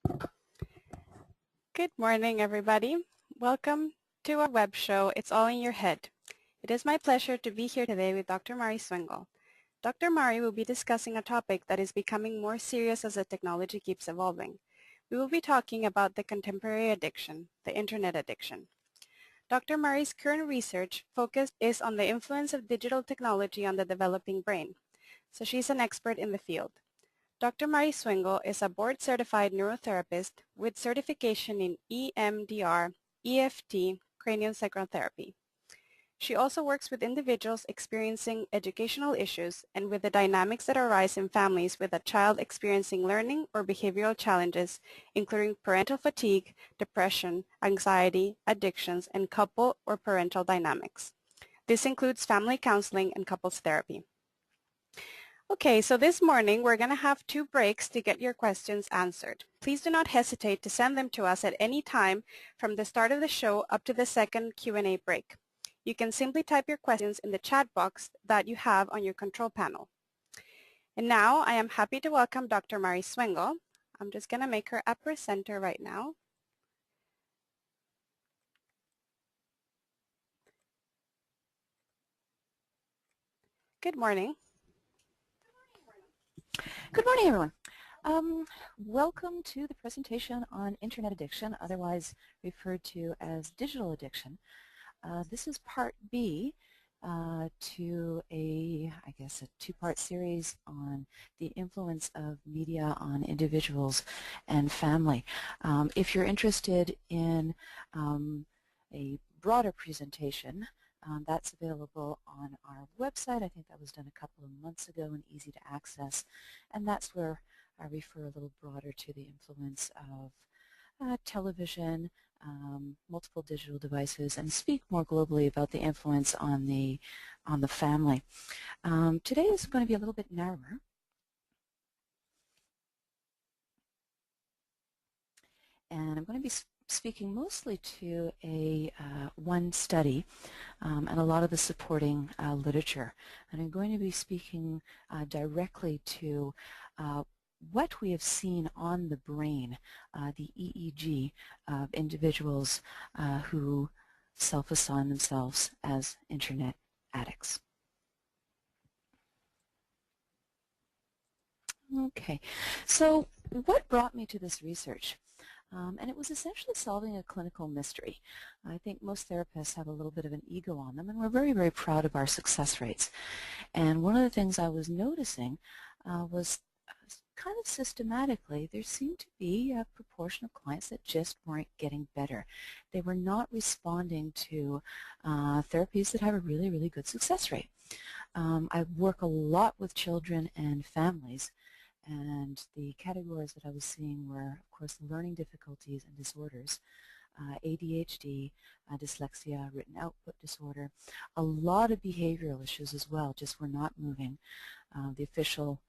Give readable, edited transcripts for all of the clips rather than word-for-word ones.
Good morning, everybody. Welcome to our web show, It's All in Your Head. It is my pleasure to be here today with Dr. Mari Swingle. Dr. Mari will be discussing a topic that is becoming more serious as the technology keeps evolving. We will be talking about the contemporary addiction, the internet addiction. Dr. Mari's current research focus is on the influence of digital technology on the developing brain, so she's an expert in the field. Dr. Mari Swingle is a board-certified neurotherapist with certification in EMDR, EFT, craniosacral therapy. She also works with individuals experiencing educational issues and with the dynamics that arise in families with a child experiencing learning or behavioral challenges, including parental fatigue, depression, anxiety, addictions, and couple or parental dynamics. This includes family counseling and couples therapy. Okay, so this morning we're going to have 2 breaks to get your questions answered. Please do not hesitate to send them to us at any time from the start of the show up to the second Q&A break. You can simply type your questions in the chat box that you have on your control panel. And now I am happy to welcome Dr. Mari Swingle. I'm just going to make her a presenter right now. Good morning. Good morning, everyone. Welcome to the presentation on internet addiction, otherwise referred to as digital addiction. This is part B to a 2-part series on the influence of media on individuals and family. If you're interested in a broader presentation, that's available on our website. I think that was done a couple of months ago and easy to access. And that's where I refer a little broader to the influence of television, multiple digital devices, and speak more globally about the influence on the family. Today is going to be a little bit narrower. And I'm going to be speaking mostly to one study and a lot of the supporting literature. And I'm going to be speaking directly to what we have seen on the brain, the EEG of individuals who self-assign themselves as internet addicts. Okay, so what brought me to this research? And it was essentially solving a clinical mystery. I think most therapists have a little bit of an ego on them, and we're very, very proud of our success rates. And one of the things I was noticing was kind of systematically there seemed to be a proportion of clients that just weren't getting better. They were not responding to therapies that have a really, really good success rate. I work a lot with children and families, and the categories that I was seeing were, of course, learning difficulties and disorders, ADHD, dyslexia, written output disorder, a lot of behavioral issues as well, just were not moving. The official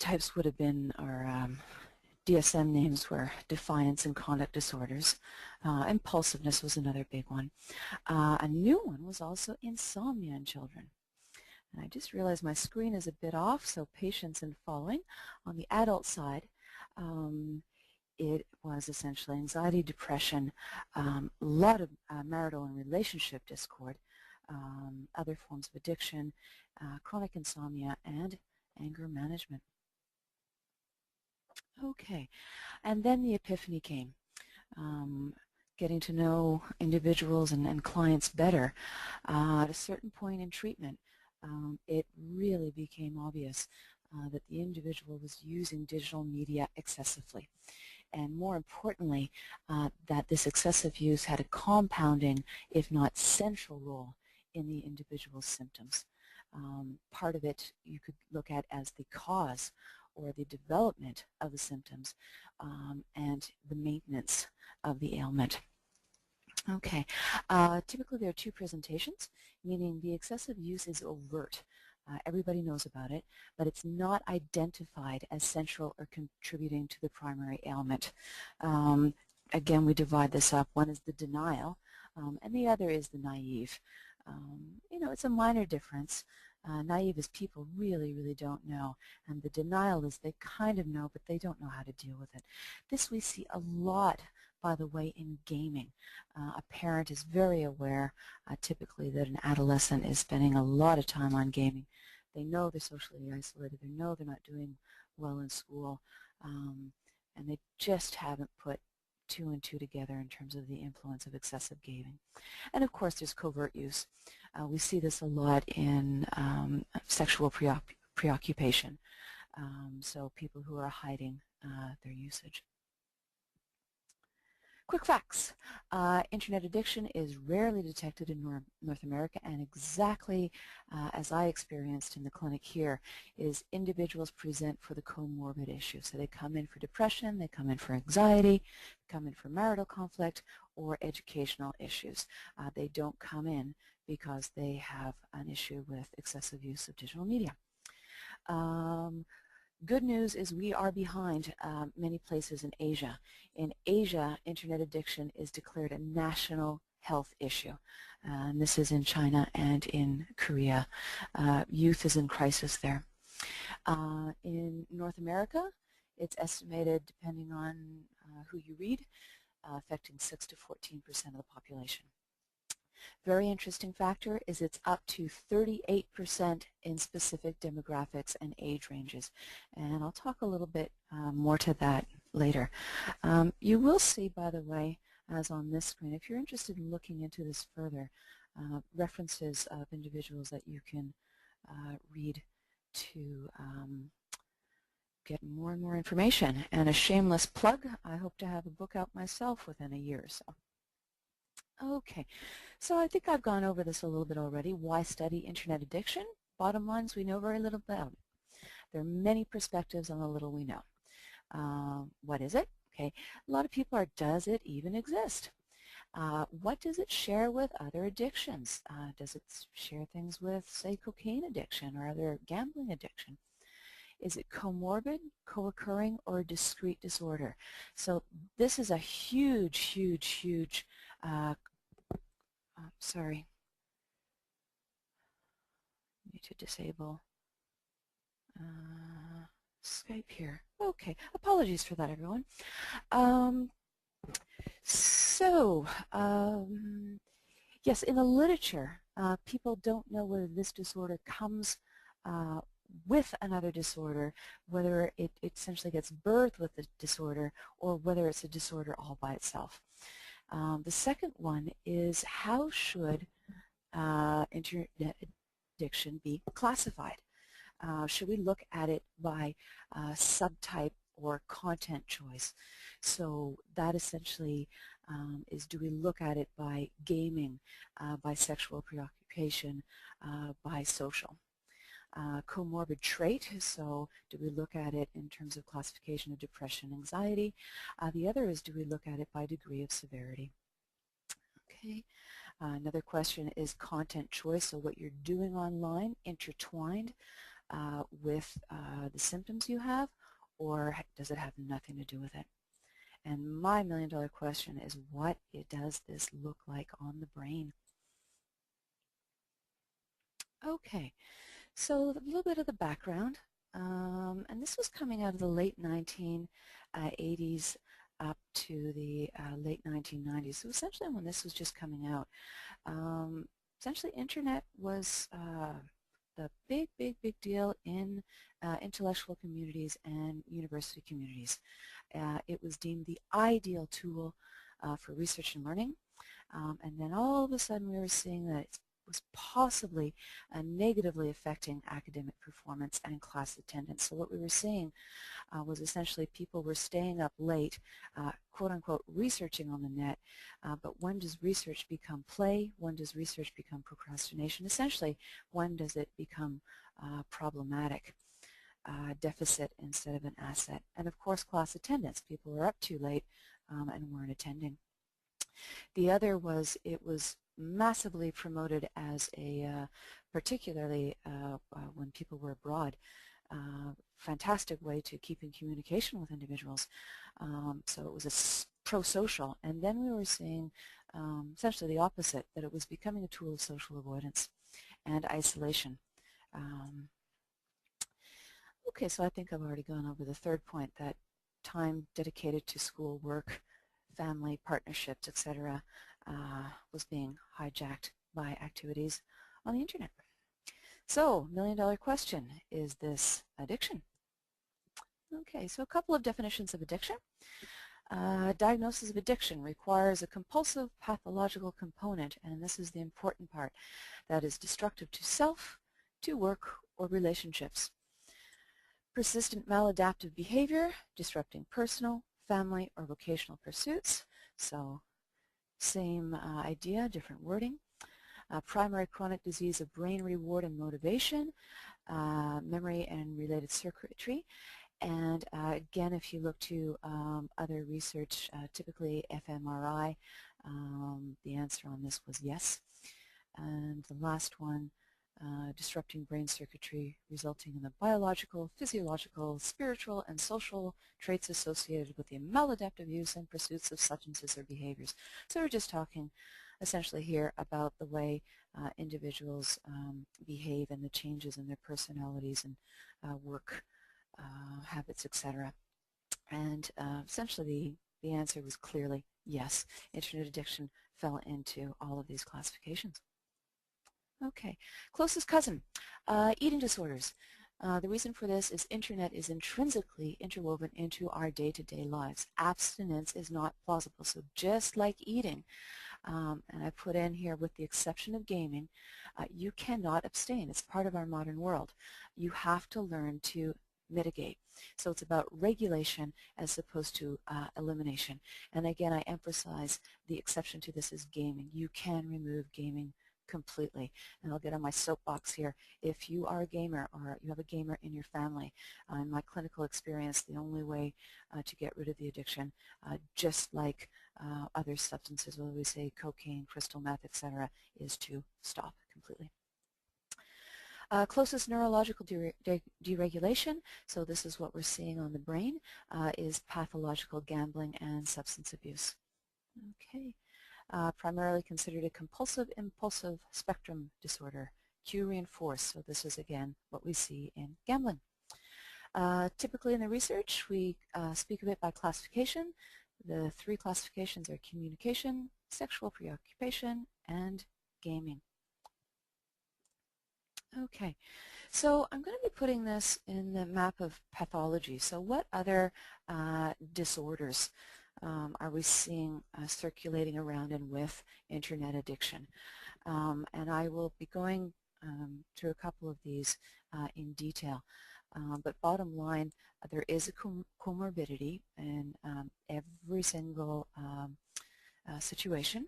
types would have been, or DSM names were defiance and conduct disorders. Impulsiveness was another big one. A new one was also insomnia in children. And I just realized my screen is a bit off, so patience in following. On the adult side, it was essentially anxiety, depression, a lot of marital and relationship discord, other forms of addiction, chronic insomnia, and anger management. Okay, and then the epiphany came. Getting to know individuals and clients better. At a certain point in treatment, it really became obvious that the individual was using digital media excessively. And more importantly, that this excessive use had a compounding, if not central role in the individual's symptoms. Part of it you could look at as the cause or the development of the symptoms and the maintenance of the ailment. Okay, typically there are 2 presentations, meaning the excessive use is overt. Everybody knows about it, but it's not identified as central or contributing to the primary ailment. Again, we divide this up. One is the denial, and the other is the naive. You know, it's a minor difference, Naive is people really don't know, and the denial is they kind of know, but they don't know how to deal with it. This we see a lot, by the way, in gaming. A parent is very aware, typically, that an adolescent is spending a lot of time on gaming. They know they're socially isolated. They know they're not doing well in school, and they just haven't put two and two together in terms of the influence of excessive gaming. And of course, there's covert use. We see this a lot in sexual preoccupation, so people who are hiding their usage. Quick facts. Internet addiction is rarely detected in North America, and exactly as I experienced in the clinic here, is individuals present for the comorbid issue. So they come in for depression, they come in for anxiety, come in for marital conflict, or educational issues. They don't come in because they have an issue with excessive use of digital media. Good news is we are behind many places in Asia. In Asia, internet addiction is declared a national health issue. And this is in China and in Korea. Youth is in crisis there. In North America, it's estimated, depending on who you read, affecting 6 to 14% of the population. Very interesting factor is it's up to 38% in specific demographics and age ranges. And I'll talk a little bit more to that later. You will see, by the way, as on this screen, if you're interested in looking into this further, references of individuals that you can read to get more and more information. And a shameless plug, I hope to have a book out myself within a year or so. Okay, so I think I've gone over this a little bit already. Why study internet addiction? Bottom line is we know very little about it. There are many perspectives on the little we know. What is it? Okay, a lot of people are, does it even exist? What does it share with other addictions? Does it share things with, say, cocaine addiction or other gambling addiction? Is it comorbid, co-occurring, or a discrete disorder? So this is a huge sorry, need to disable Skype here. Okay, apologies for that, everyone. Yes, in the literature, people don't know whether this disorder comes with another disorder, whether it essentially gets birthed with the disorder, or whether it's a disorder all by itself. The second one is, how should internet addiction be classified? Should we look at it by subtype or content choice? So that essentially is, do we look at it by gaming, by sexual preoccupation, by social? Comorbid trait, so do we look at it in terms of classification of depression, anxiety? The other is, do we look at it by degree of severity? Okay. Another question is content choice, so what you're doing online intertwined with the symptoms you have, or does it have nothing to do with it? And my million-dollar question is, what does this look like on the brain? Okay, so a little bit of the background, and this was coming out of the late 1980s up to the late 1990s. So essentially when this was just coming out, essentially internet was the big deal in intellectual communities and university communities. It was deemed the ideal tool for research and learning, and then all of a sudden we were seeing that it was possibly negatively affecting academic performance and class attendance. So what we were seeing was essentially people were staying up late, quote-unquote, researching on the net, but when does research become play? When does research become procrastination? Essentially, when does it become problematic? Deficit instead of an asset. And of course, class attendance. People were up too late and weren't attending. The other was, it was massively promoted as a, particularly when people were abroad, fantastic way to keep in communication with individuals. So it was a pro-social, and then we were seeing essentially the opposite, that it was becoming a tool of social avoidance and isolation. Okay, so I think I've already gone over the third point, that time dedicated to school, work, family, partnerships, etc. Was being hijacked by activities on the internet. So, million-dollar question, is this addiction? Okay, so a couple of definitions of addiction. Diagnosis of addiction requires a compulsive pathological component, and this is the important part, that is destructive to self, to work, or relationships. Persistent maladaptive behavior, disrupting personal, family, or vocational pursuits. So same idea, different wording. Primary chronic disease of brain reward and motivation, memory and related circuitry. And again, if you look to other research, typically fMRI, the answer on this was yes. And the last one, disrupting brain circuitry resulting in the biological, physiological, spiritual, and social traits associated with the maladaptive use and pursuits of substances or behaviors. So we're just talking essentially here about the way individuals behave and the changes in their personalities and work habits, etc. And essentially the answer was clearly yes. Internet addiction fell into all of these classifications. Okay, closest cousin, eating disorders. The reason for this is internet is intrinsically interwoven into our day-to-day lives. Abstinence is not plausible. So just like eating, and I put in here with the exception of gaming, you cannot abstain. It's part of our modern world. You have to learn to mitigate. So it's about regulation as opposed to elimination. And again, I emphasize the exception to this is gaming. You can remove gaming completely. And I'll get on my soapbox here. If you are a gamer or you have a gamer in your family, in my clinical experience, the only way to get rid of the addiction, just like other substances, whether we say cocaine, crystal meth, etc., is to stop completely. Closest neurological deregulation, so this is what we're seeing on the brain, is pathological gambling and substance abuse. Okay. Primarily considered a compulsive-impulsive spectrum disorder, cue reinforced, so this is again what we see in gambling. Typically in the research we speak of it by classification. The three classifications are communication, sexual preoccupation, and gaming. Okay, so I'm going to be putting this in the map of pathology. So what other disorders are we seeing circulating around and with internet addiction? And I will be going through a couple of these in detail. But bottom line, there is a comorbidity in every single situation.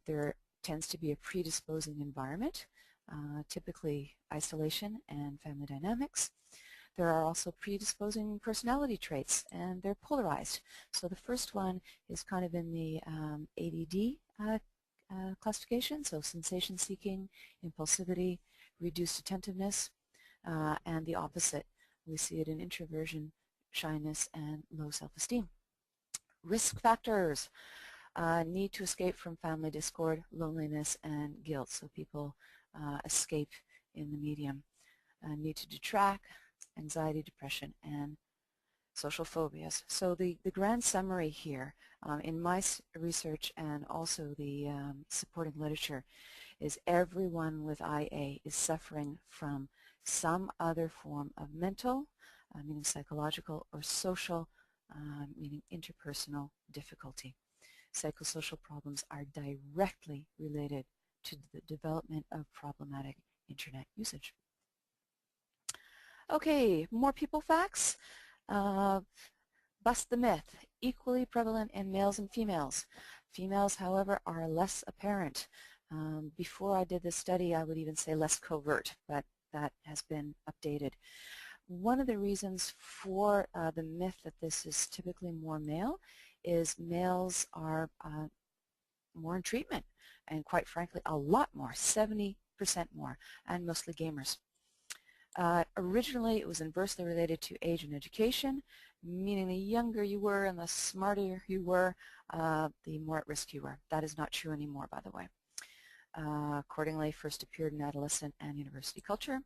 There tends to be a predisposing environment, typically isolation and family dynamics. There are also predisposing personality traits, and they're polarized. So the first one is kind of in the ADD classification, so sensation-seeking, impulsivity, reduced attentiveness, and the opposite. We see it in introversion, shyness, and low self-esteem. Risk factors. Need to escape from family discord, loneliness, and guilt. So people escape in the medium. Need to detract, anxiety, depression, and social phobias. So the grand summary here in my research and also the supporting literature is everyone with IA is suffering from some other form of mental, meaning psychological, or social, meaning interpersonal difficulty. Psychosocial problems are directly related to the development of problematic internet usage. Okay, more people facts. Bust the myth, equally prevalent in males and females. Females, however, are less apparent. Before I did this study, I would even say less covert, but that has been updated. One of the reasons for the myth that this is typically more male is males are more in treatment, and quite frankly a lot more, 70% more, and mostly gamers. Originally it was inversely related to age and education, meaning the younger you were and the smarter you were, the more at risk you were. That is not true anymore, by the way. accordingly first appeared in adolescent and university culture.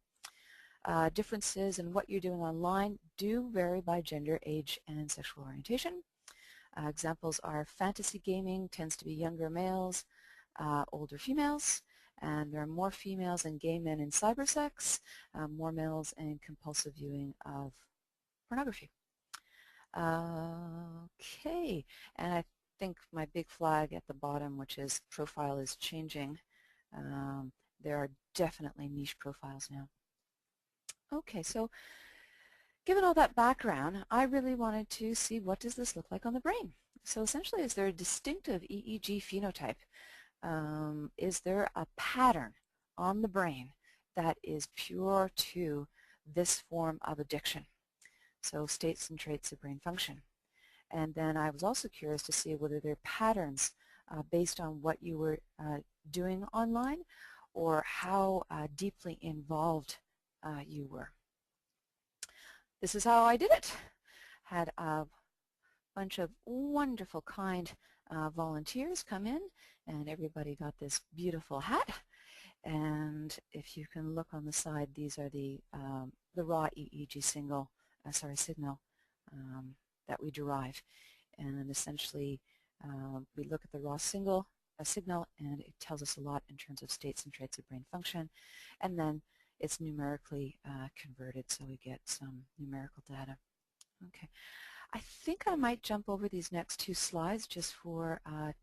Differences in what you're doing online do vary by gender, age, and sexual orientation. Examples are fantasy gaming tends to be younger males, older females, and there are more females and gay men in cybersex, more males in compulsive viewing of pornography. Okay, and I think my big flag at the bottom, which is profile is changing. There are definitely niche profiles now. Okay, so given all that background, I really wanted to see what does this look like on the brain. So essentially, is there a distinctive EEG phenotype? Is there a pattern on the brain that is pure to this form of addiction? So states and traits of brain function. And then I was also curious to see whether there are patterns based on what you were doing online or how deeply involved you were. This is how I did it. Had a bunch of wonderful, kind volunteers come in, and everybody got this beautiful hat. And if you can look on the side, these are the raw EEG signal that we derive. And essentially, we look at the raw signal, and it tells us a lot in terms of states and traits of brain function. And then it's numerically converted, so we get some numerical data. Okay, I think I might jump over these next two slides just for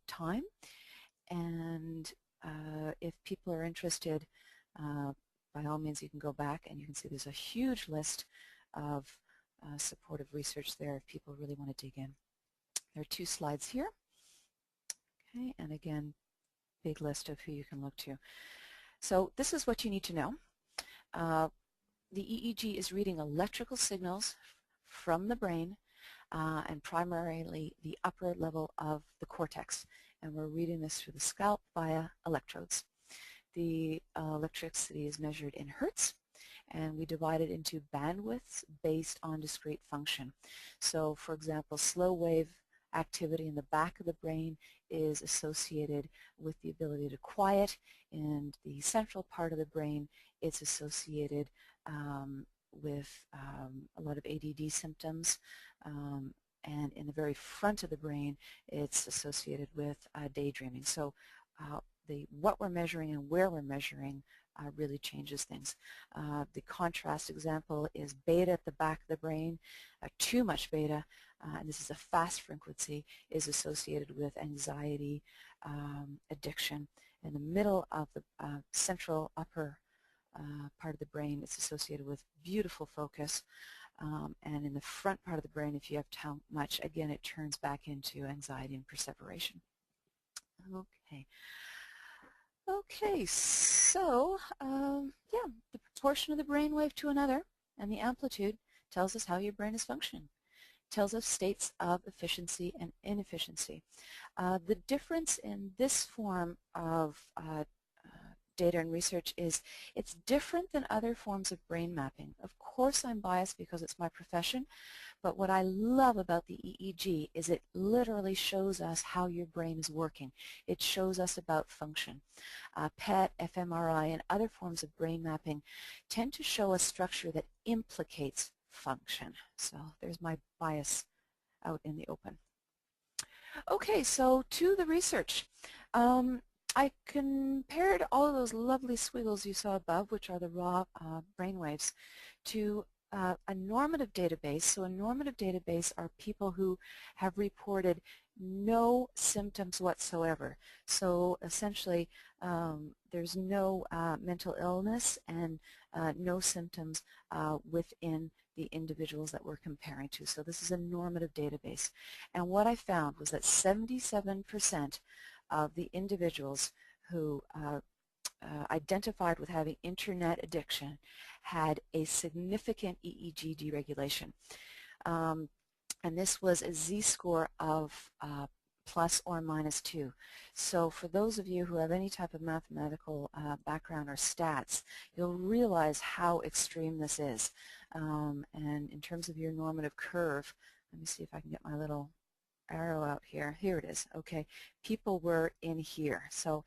time. And if people are interested, by all means you can go back and you can see there's a huge list of supportive research there if people really want to dig in. There are two slides here. Okay, and again, big list of who you can look to. So this is what you need to know. The EEG is reading electrical signals from the brain and primarily the upper level of the cortex. And we're reading this through the scalp via electrodes. The electricity is measured in hertz, and we divide it into bandwidths based on discrete function. So for example, slow wave activity in the back of the brain is associated with the ability to quiet. In the central part of the brain, it's associated with a lot of ADD symptoms. And in the very front of the brain, it's associated with daydreaming. So what we're measuring and where we're measuring really changes things. The contrast example is beta at the back of the brain. Too much beta, and this is a fast frequency, is associated with anxiety, addiction. In the middle of the central upper part of the brain, it's associated with beautiful focus. And in the front part of the brain, if you have too much, again, it turns back into anxiety and perseveration. Okay. Okay, so yeah, the proportion of the brain wave to another and the amplitude tells us how your brain is functioning. Tells us states of efficiency and inefficiency. The difference in this form of data and research is it's different than other forms of brain mapping. Of course I'm biased because it's my profession, but what I love about the EEG is it literally shows us how your brain is working. It shows us about function. PET, fMRI, and other forms of brain mapping tend to show a structure that implicates function. So there's my bias out in the open. Okay, so to the research. I compared all of those lovely squiggles you saw above, which are the raw brainwaves, to a normative database. So a normative database are people who have reported no symptoms whatsoever. So essentially, there's no mental illness and no symptoms within the individuals that we're comparing to. So this is a normative database. And what I found was that 77% of the individuals who identified with having internet addiction had a significant EEG deregulation. And this was a Z-score of plus or minus 2. So for those of you who have any type of mathematical background or stats, you'll realize how extreme this is. And in terms of your normative curve, let me see if I can get my little arrow out here. Here it is. Okay, people were in here. So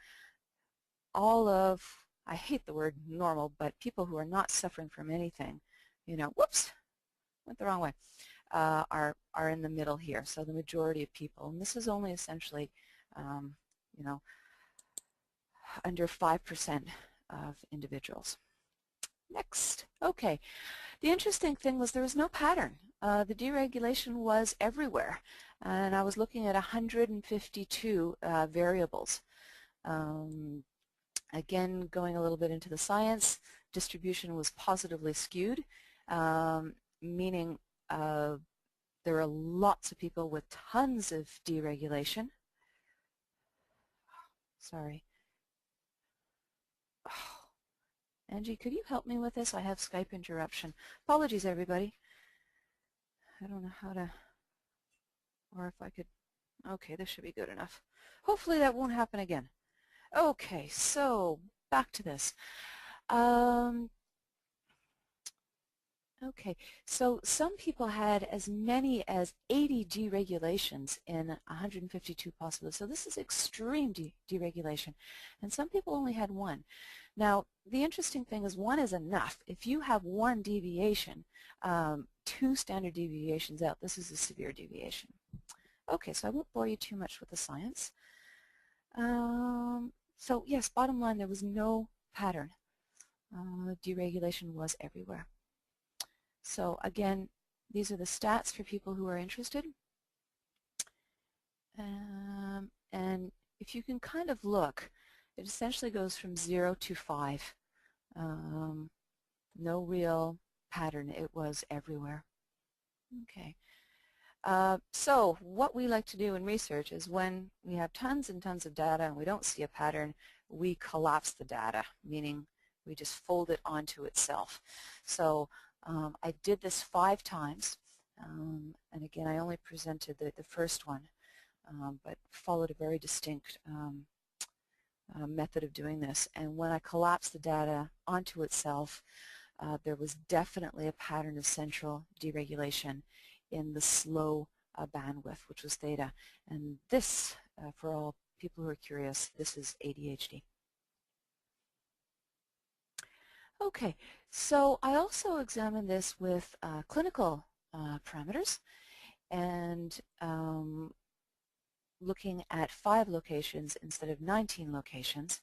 all of, I hate the word normal, but people who are not suffering from anything, whoops, went the wrong way, are in the middle here. So the majority of people, and this is only essentially, you know, under 5% of individuals. Next. Okay. The interesting thing was there was no pattern. The deregulation was everywhere, and I was looking at 152 variables. Again, going a little bit into the science, distribution was positively skewed, meaning there are lots of people with tons of deregulation. Sorry. Oh, Angie, could you help me with this? I have Skype interruption. Apologies, everybody. I don't know how to, or if I could, okay, this should be good enough. Hopefully that won't happen again. Okay, so back to this. Okay, so some people had as many as 80 deregulations in 152 possible. So this is extreme deregulation. And some people only had one. Now, the interesting thing is one is enough. If you have one deviation, 2 standard deviations out, this is a severe deviation. Okay, so I won't bore you too much with the science. So yes, bottom line, there was no pattern. Deregulation was everywhere. So again, these are the stats for people who are interested. And if you can kind of look, it essentially goes from 0 to 5. No real pattern. It was everywhere. Okay. So what we like to do in research is when we have tons and tons of data and we don't see a pattern, we collapse the data, meaning we just fold it onto itself. So I did this 5 times, and again I only presented the first one, but followed a very distinct method of doing this. And when I collapsed the data onto itself, there was definitely a pattern of central deregulation in the slow bandwidth, which was theta. And this, for all people who are curious, this is ADHD. Okay, so I also examined this with clinical parameters and looking at 5 locations instead of 19 locations.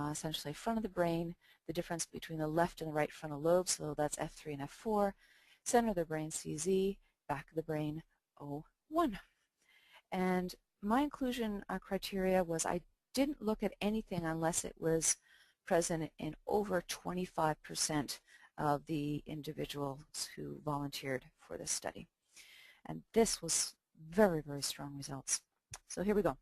Essentially front of the brain, the difference between the left and the right frontal lobes, so that's F3 and F4, center of the brain CZ, back of the brain O1. And my inclusion criteria was I didn't look at anything unless it was present in over 25% of the individuals who volunteered for this study. And this was very, very strong results. So here we go.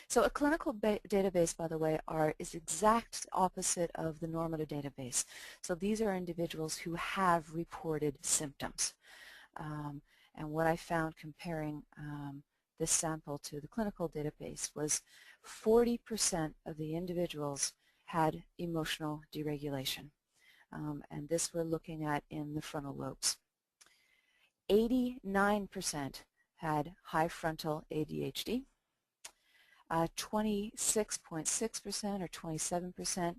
So a clinical database, by the way, is exact opposite of the normative database. So these are individuals who have reported symptoms. And what I found comparing this sample to the clinical database was 40% of the individuals had emotional deregulation. And this we're looking at in the frontal lobes. 89% had high frontal ADHD. 26.6% or 27%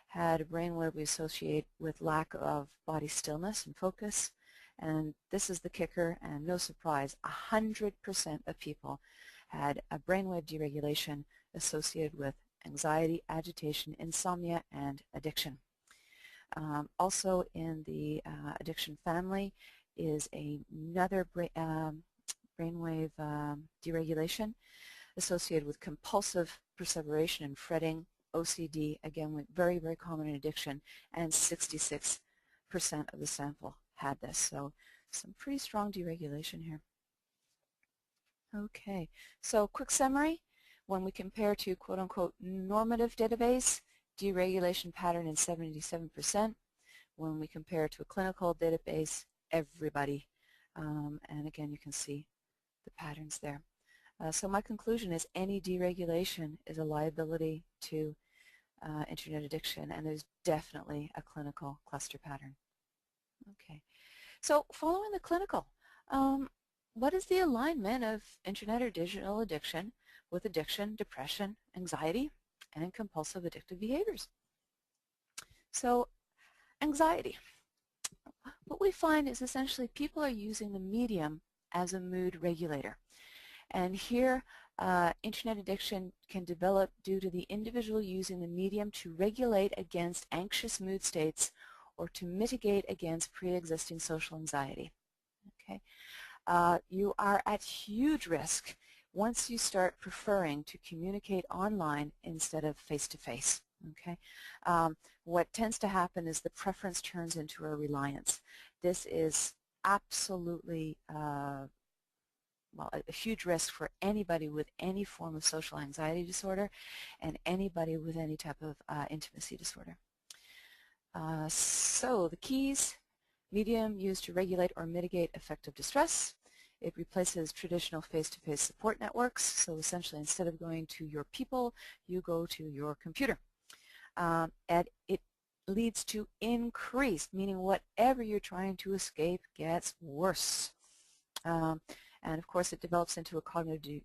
had a brainwave we associate with lack of body stillness and focus. And this is the kicker, and no surprise, 100% of people had a brainwave deregulation associated with anxiety, agitation, insomnia, and addiction. Also in the addiction family is another brainwave deregulation associated with compulsive perseveration and fretting, OCD, again, very, very common in addiction, and 66% of the sample had this. So some pretty strong deregulation here. Okay, so quick summary. When we compare to quote-unquote normative database, deregulation pattern in 77%. When we compare to a clinical database, everybody. And again, you can see the patterns there. So my conclusion is any deregulation is a liability to internet addiction, and there's definitely a clinical cluster pattern. Okay, so following the clinical, what is the alignment of internet or digital addiction with addiction, depression, anxiety, and compulsive addictive behaviors. So anxiety. What we find is essentially people are using the medium as a mood regulator. And here, internet addiction can develop due to the individual using the medium to regulate against anxious mood states or to mitigate against pre-existing social anxiety. Okay, you are at huge risk once you start preferring to communicate online instead of face-to-face. Okay, what tends to happen is the preference turns into a reliance. This is absolutely well, a huge risk for anybody with any form of social anxiety disorder and anybody with any type of intimacy disorder. So the keys: medium used to regulate or mitigate affective distress. It replaces traditional face-to-face support networks. So essentially, instead of going to your people, you go to your computer. And it leads to increased, meaning whatever you're trying to escape gets worse. And of course, it develops into a cognitive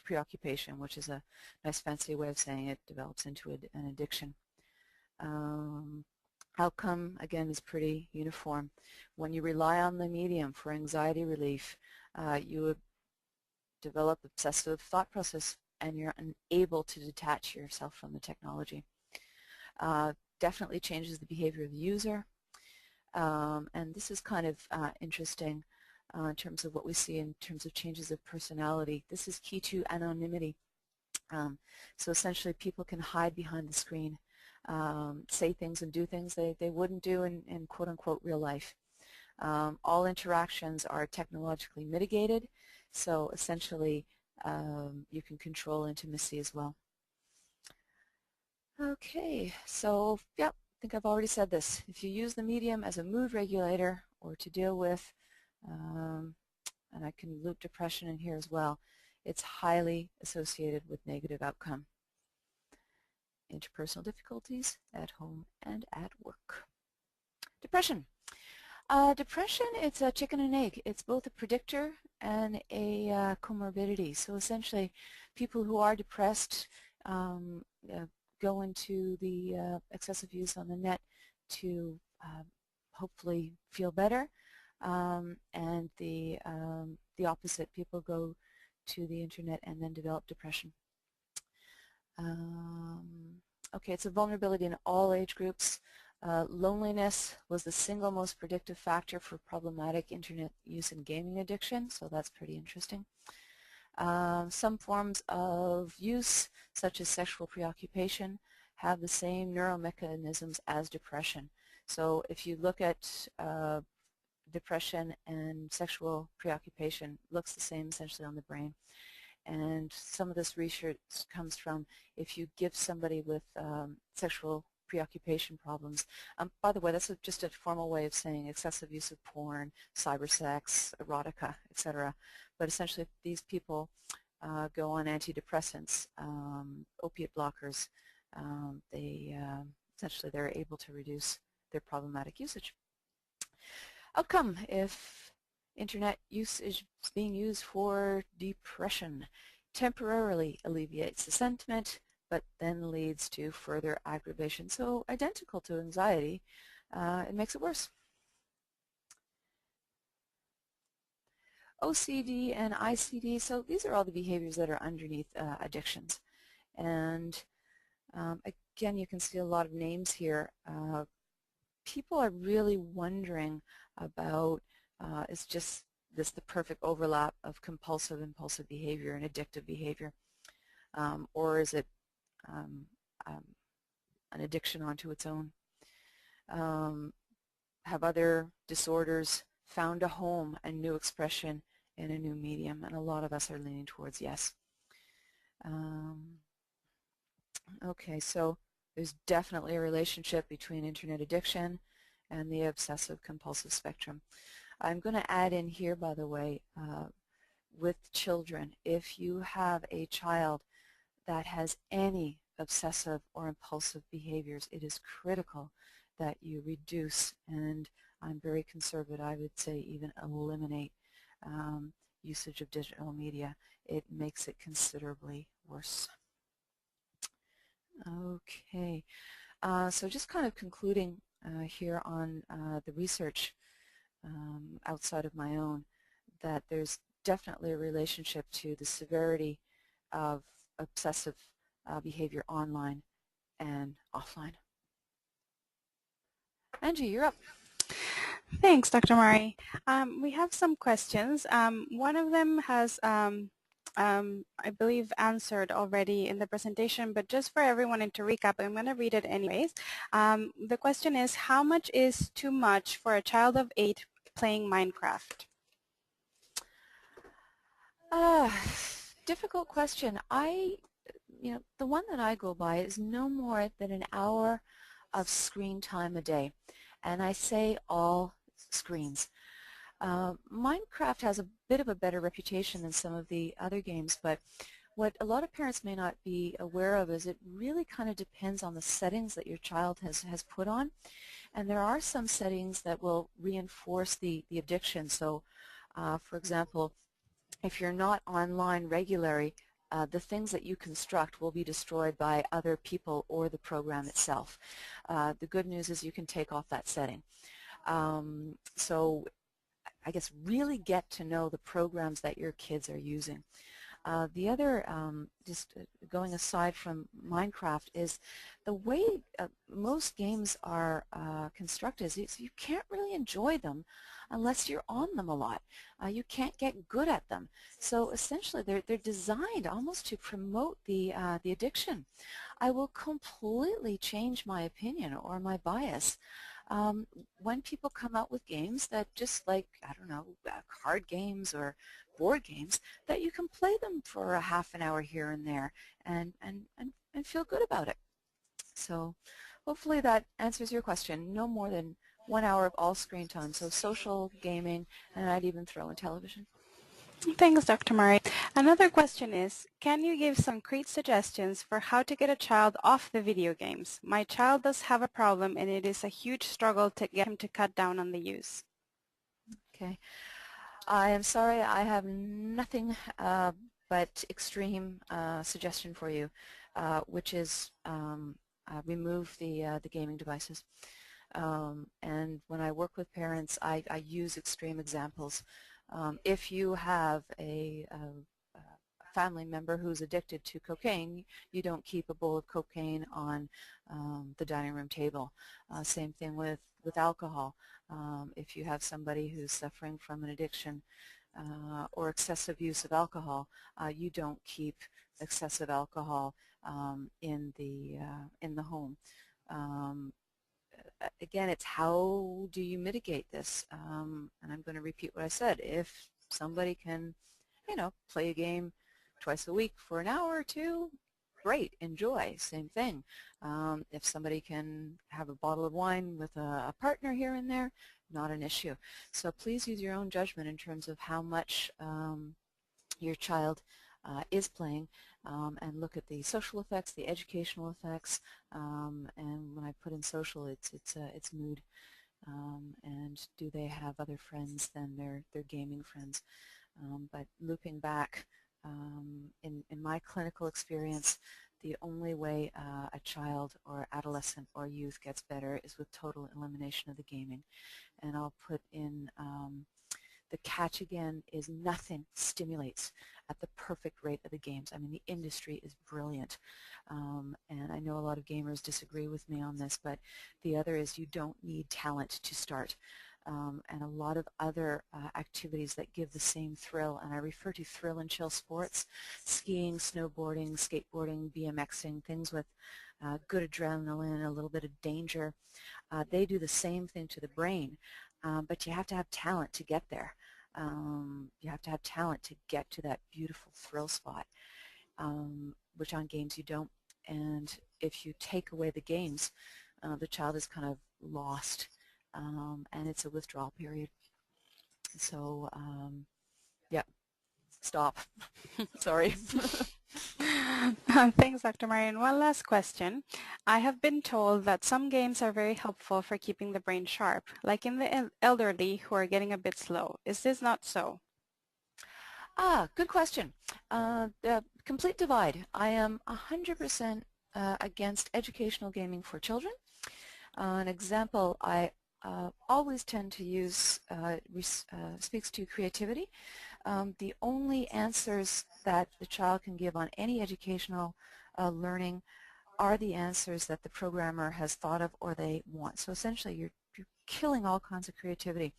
preoccupation, which is a nice fancy way of saying it develops into an addiction. Outcome, again, is pretty uniform. When you rely on the medium for anxiety relief, you develop obsessive thought process and you're unable to detach yourself from the technology. Definitely changes the behavior of the user. And this is kind of interesting in terms of what we see in terms of changes of personality. This is key to anonymity. So essentially people can hide behind the screen, say things and do things they wouldn't do in quote-unquote real life. All interactions are technologically mitigated, so essentially you can control intimacy as well. Okay, so yeah, I think I've already said this. If you use the medium as a mood regulator or to deal with, and I can loop depression in here as well, it's highly associated with negative outcome. Interpersonal difficulties at home and at work. Depression. Depression, it's a chicken and egg. It's both a predictor and a comorbidity. So essentially, people who are depressed go into the excessive use on the net to hopefully feel better, and the opposite, people go to the internet and then develop depression. Okay, it's a vulnerability in all age groups. Loneliness was the single most predictive factor for problematic internet use and gaming addiction, so that's pretty interesting. Some forms of use, such as sexual preoccupation, have the same neuromechanisms as depression. So if you look at depression and sexual preoccupation, looks the same essentially on the brain. And some of this research comes from if you give somebody with sexual preoccupation problems. By the way, that's just a formal way of saying excessive use of porn, cybersex, erotica, etc. But essentially, if these people go on antidepressants, opiate blockers, essentially they're able to reduce their problematic usage. Outcome: if internet use is being used for depression, temporarily alleviates the sentiment, but then leads to further aggravation. So identical to anxiety, it makes it worse. OCD and ICD, so these are all the behaviors that are underneath addictions. And again, you can see a lot of names here. People are really wondering about, is just this the perfect overlap of compulsive, impulsive behavior and addictive behavior? Or is it an addiction onto its own? Have other disorders found a home, a new expression in a new medium? And a lot of us are leaning towards yes. Okay, so there's definitely a relationship between internet addiction and the obsessive compulsive spectrum. I'm going to add in here, by the way, with children, if you have a child that has any obsessive or impulsive behaviors, it is critical that you reduce, and I'm very conservative, I would say even eliminate usage of digital media. It makes it considerably worse. Okay, so just kind of concluding here on the research outside of my own, that there's definitely a relationship to the severity of obsessive behavior online and offline. Angie, you're up. Thanks, Dr. Murray. We have some questions. One of them has, I believe, answered already in the presentation, but just for everyone and to recap, I'm going to read it anyways. The question is, how much is too much for a child of 8 playing Minecraft? Difficult question. The one that I go by is no more than an hour of screen time a day. And I say all screens. Minecraft has a bit of a better reputation than some of the other games, but what a lot of parents may not be aware of is it really kind of depends on the settings that your child has put on. And there are some settings that will reinforce the addiction. So, for example, if you're not online regularly, the things that you construct will be destroyed by other people or the program itself. The good news is you can take off that setting. So I guess really get to know the programs that your kids are using. The other, just going aside from Minecraft, is the way most games are constructed is you can't really enjoy them unless you're on them a lot. You can't get good at them. So essentially they're designed almost to promote the addiction. I will completely change my opinion or my bias when people come out with games that just like, I don't know, card games or board games, that you can play them for a half an hour here and there and feel good about it. So hopefully that answers your question. No more than 1 hour of all screen time, so social, gaming, and I'd even throw in television. Thanks, Dr. Murray. Another question is, can you give some concrete suggestions for how to get a child off the video games? My child does have a problem and it is a huge struggle to get him to cut down on the use. Okay. I am sorry, I have nothing but extreme suggestion for you, which is remove the gaming devices. And when I work with parents, I use extreme examples. If you have a family member who's addicted to cocaine, you don't keep a bowl of cocaine on the dining room table. Same thing with alcohol. If you have somebody who's suffering from an addiction or excessive use of alcohol, you don't keep excessive alcohol in the home. Again, it's how do you mitigate this? And I'm going to repeat what I said. If somebody can, play a game twice a week for an hour or two, great, enjoy, same thing. If somebody can have a bottle of wine with a partner here and there, not an issue. So please use your own judgment in terms of how much your child is playing, and look at the social effects, the educational effects, and when I put in social, it's mood, and do they have other friends than their gaming friends. But looping back, in my clinical experience, the only way a child or adolescent or youth gets better is with total elimination of the gaming. And I'll put in the catch again is nothing stimulates at the perfect rate of the games. I mean, the industry is brilliant, and I know a lot of gamers disagree with me on this, but the other is you don't need talent to start. And a lot of other activities that give the same thrill, and I refer to thrill and chill sports, skiing, snowboarding, skateboarding, BMXing, things with good adrenaline, a little bit of danger. They do the same thing to the brain, but you have to have talent to get there. You have to have talent to get to that beautiful thrill spot, which on games you don't. And if you take away the games, the child is kind of lost, and it's a withdrawal period. So, yeah, stop. Sorry. Thanks, Dr. Marion. One last question. I have been told that some games are very helpful for keeping the brain sharp, like in the elderly who are getting a bit slow. Is this not so? Good question. The complete divide. I am 100% against educational gaming for children. An example I always tend to use speaks to creativity. The only answers that the child can give on any educational learning are the answers that the programmer has thought of or they want. So essentially you're killing all kinds of creativity.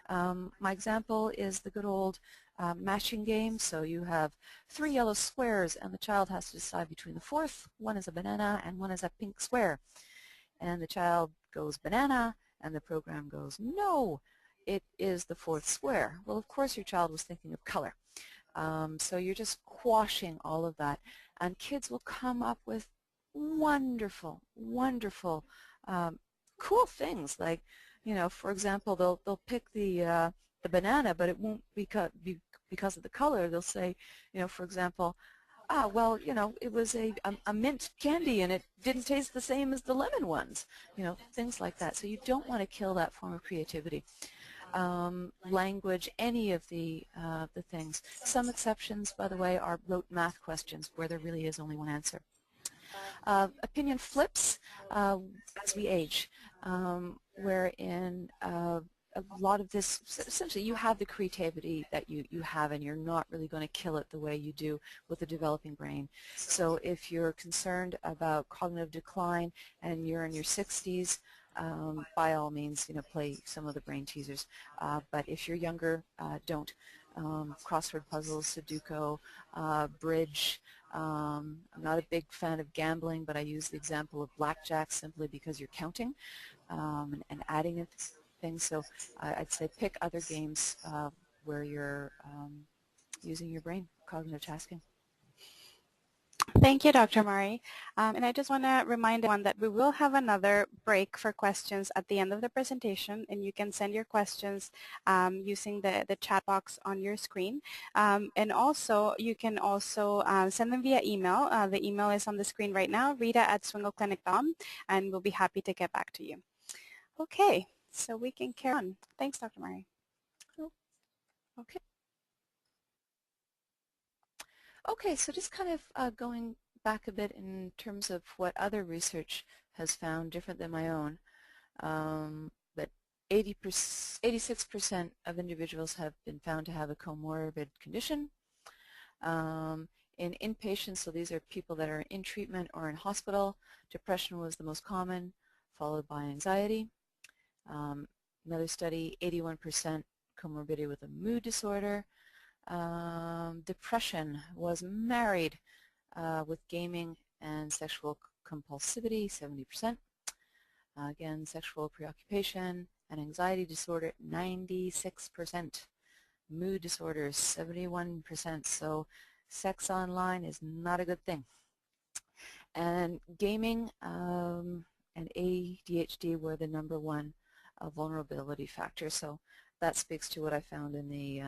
My example is the good old matching game. So you have 3 yellow squares and the child has to decide between the fourth. One is a banana and one is a pink square. And the child goes banana and the program goes, no, it is the fourth square. Well, of course your child was thinking of color. So you're just quashing all of that. And kids will come up with wonderful, wonderful, cool things like, you know, for example, they'll pick the banana, but it won't because of the color. They'll say, you know, for example, well, you know, it was a mint candy and it didn't taste the same as the lemon ones, you know, things like that. So you don't want to kill that form of creativity. Language, any of the things. Some exceptions, by the way, are rote math questions where there really is only one answer. Opinion flips as we age, wherein a lot of this, essentially you have the creativity that you have and you're not really going to kill it the way you do with the developing brain. So if you're concerned about cognitive decline and you're in your 60s, by all means, you know, play some of the brain teasers. But if you're younger, don't. Crossword puzzles, Sudoku, bridge. I'm not a big fan of gambling, but I use the example of blackjack simply because you're counting and adding it things. So I'd say pick other games where you're using your brain, cognitive tasking. Thank you, Dr. Murray. And I just want to remind everyone that we will have another break for questions at the end of the presentation, and you can send your questions using the chat box on your screen. And also, you can also send them via email. The email is on the screen right now, rita@swingleclinic.com, and we'll be happy to get back to you. Okay, so we can carry on. Thanks, Dr. Murray. Oh, okay. Okay, so just kind of going back a bit in terms of what other research has found different than my own, that 86% of individuals have been found to have a comorbid condition. In inpatients, so these are people that are in treatment or in hospital, depression was the most common, followed by anxiety. Another study, 81% comorbidity with a mood disorder. Depression was married with gaming and sexual compulsivity, 70%. Again, sexual preoccupation and anxiety disorder, 96%. Mood disorders, 71%. So sex online is not a good thing. And gaming and ADHD were the #1 vulnerability factor. So that speaks to what I found in the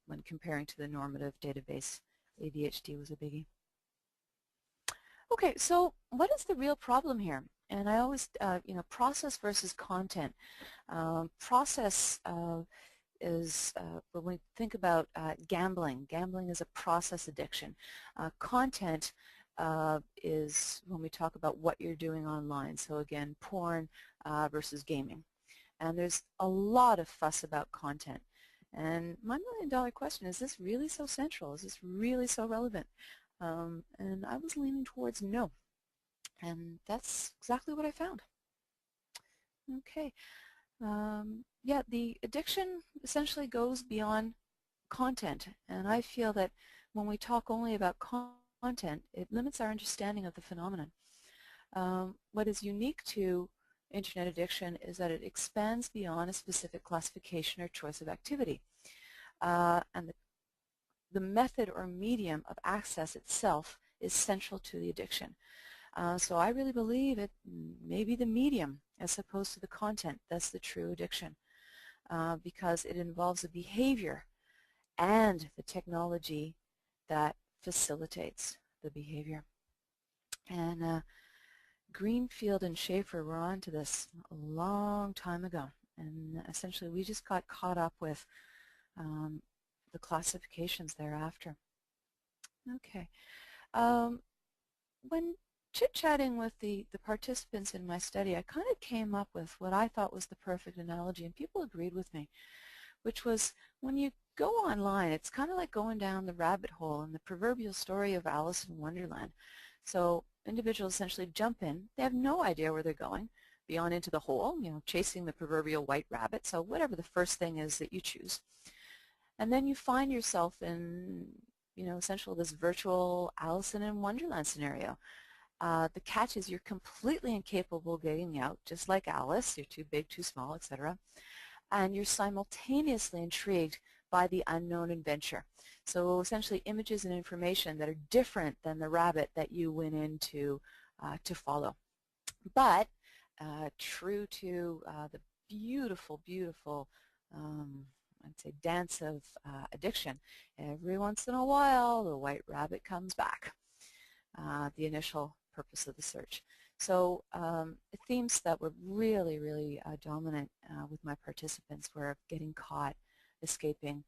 when comparing to the normative database. ADHD was a biggie. Okay, so what is the real problem here? And I always, you know, process versus content. Process is when we think about gambling. Gambling is a process addiction. Content is when we talk about what you're doing online. So again, porn versus gaming. And there's a lot of fuss about content. And my $1,000,000 question, is this really so central? Is this really so relevant? And I was leaning towards no. And that's exactly what I found. Okay. Yeah, the addiction essentially goes beyond content. And I feel that when we talk only about content, it limits our understanding of the phenomenon. What is unique to Internet addiction is that it expands beyond a specific classification or choice of activity. And the method or medium of access itself is central to the addiction. So I really believe it may be the medium as opposed to the content that's the true addiction, because it involves a behavior and the technology that facilitates the behavior. And Greenfield and Schaefer were on to this a long time ago, and essentially we just got caught up with the classifications thereafter. Okay. When chit-chatting with the participants in my study, I kind of came up with what I thought was the perfect analogy, and people agreed with me, which was when you go online, it's kind of like going down the rabbit hole in the proverbial story of Alice in Wonderland. So individuals essentially jump in. They have no idea where they're going beyond into the hole, chasing the proverbial white rabbit, so whatever the first thing is that you choose. And then you find yourself in, essentially this virtual Alice in Wonderland scenario. The catch is you're completely incapable of getting out, just like Alice. You're too big, too small, etc. And you're simultaneously intrigued by the unknown adventure. So essentially images and information that are different than the rabbit that you went in to follow. But true to the beautiful, beautiful I'd say dance of addiction, every once in a while the white rabbit comes back, the initial purpose of the search. So themes that were really, really dominant with my participants were getting caught, escaping,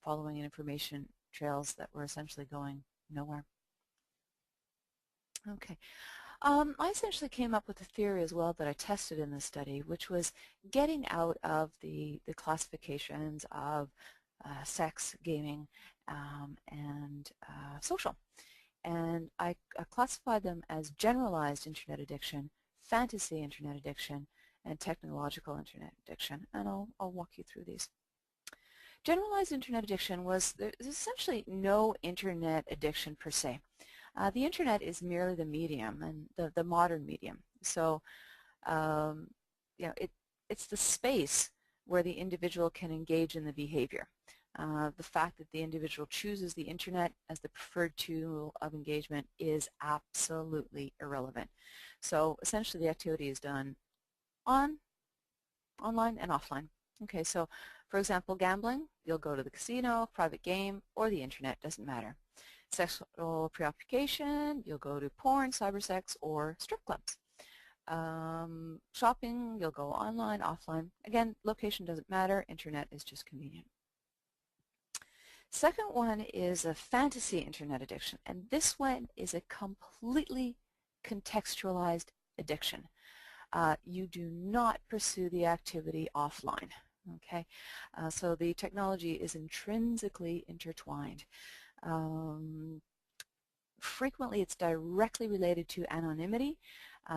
following information trails that were essentially going nowhere. Okay. I essentially came up with a theory as well that I tested in the study, which was getting out of the classifications of sex, gaming, and social. And I classified them as generalized Internet addiction, fantasy Internet addiction, and technological Internet addiction. And I'll walk you through these. Generalized Internet addiction was, there's essentially no Internet addiction per se. The Internet is merely the medium, and the modern medium. So, it's the space where the individual can engage in the behavior. The fact that the individual chooses the Internet as the preferred tool of engagement is absolutely irrelevant. So essentially the activity is done online and offline. Okay, so for example, gambling, you'll go to the casino, private game, or the Internet, doesn't matter. Sexual preoccupation, you'll go to porn, cybersex, or strip clubs. Shopping, you'll go online, offline. Again, location doesn't matter, Internet is just convenient. Second one is a fantasy Internet addiction, and this one is a completely contextualized addiction. You do not pursue the activity offline. Okay, so the technology is intrinsically intertwined. Frequently it's directly related to anonymity,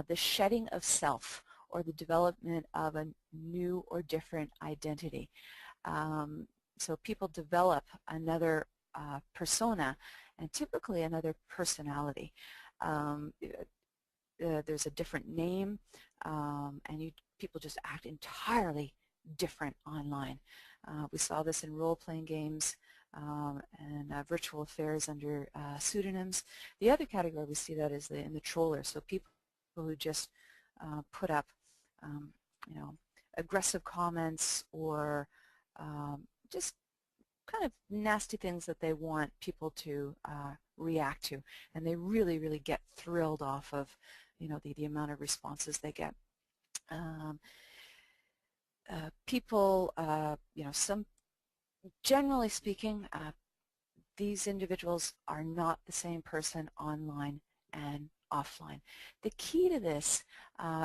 the shedding of self, or the development of a new or different identity. So people develop another persona and typically another personality. There's a different name, and people just act entirely different online. We saw this in role-playing games and virtual affairs under pseudonyms. The other category we see that is in the trollers, so people who just put up aggressive comments or just kind of nasty things that they want people to react to, and they really, really get thrilled off of the amount of responses they get. People, generally speaking, these individuals are not the same person online and offline. The key to this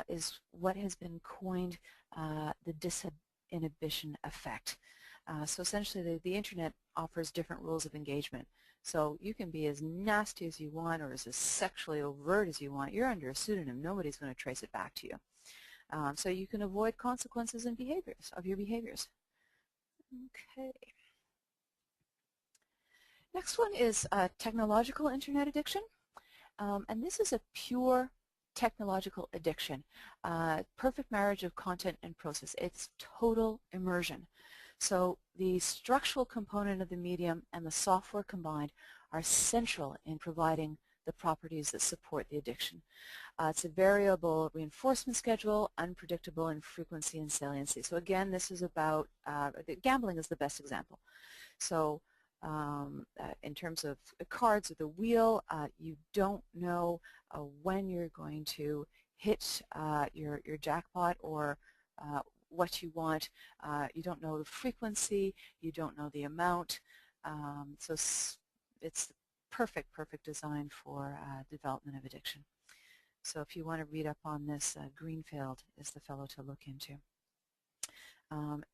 is what has been coined the disinhibition effect. So essentially the Internet offers different rules of engagement. So you can be as nasty as you want or as sexually overt as you want. You're under a pseudonym. Nobody's going to trace it back to you. So you can avoid consequences and behaviors of your behaviors. Okay. Next one is technological Internet addiction. And this is a pure technological addiction. Perfect marriage of content and process. It's total immersion. So the structural component of the medium and the software combined are central in providing the properties that support the addiction. It's a variable reinforcement schedule, unpredictable in frequency and saliency. So again, this is about, gambling is the best example. So in terms of cards or the wheel, you don't know when you're going to hit your jackpot or what you want. You don't know the frequency, you don't know the amount. So it's perfect design for development of addiction. So if you want to read up on this, Greenfield is the fellow to look into.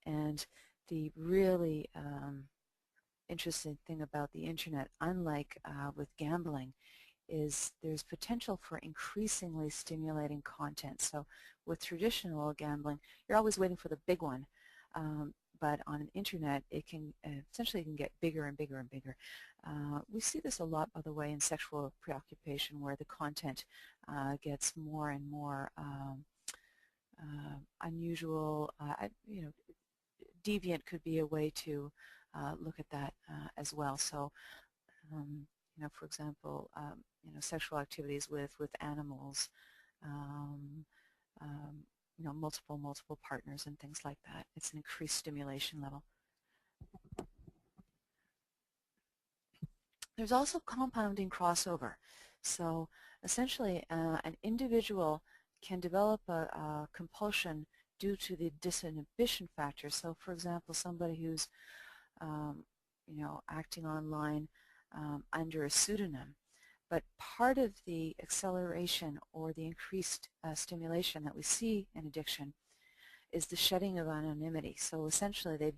And the really interesting thing about the internet, unlike with gambling, is there's potential for increasingly stimulating content. So with traditional gambling, you're always waiting for the big one. But on an internet, it can essentially can get bigger and bigger and bigger. We see this a lot, by the way, in sexual preoccupation, where the content gets more and more unusual. Deviant could be a way to look at that as well. So, for example, sexual activities with animals, multiple partners and things like that. It's an increased stimulation level. There's also compounding crossover. So essentially, an individual can develop a compulsion due to the disinhibition factor. So for example, somebody who's acting online under a pseudonym, but part of the acceleration or the increased stimulation that we see in addiction is the shedding of anonymity. So essentially they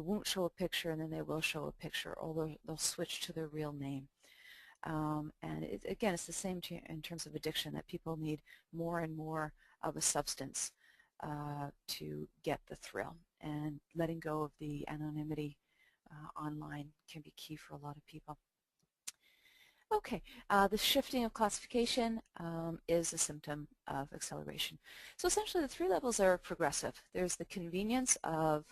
won't show a picture and then they will show a picture, or they'll switch to their real name. And again, it's the same in terms of addiction, that people need more and more of a substance to get the thrill. And letting go of the anonymity online can be key for a lot of people. Okay, the shifting of classification is a symptom of acceleration. So essentially the three levels are progressive. There's the convenience of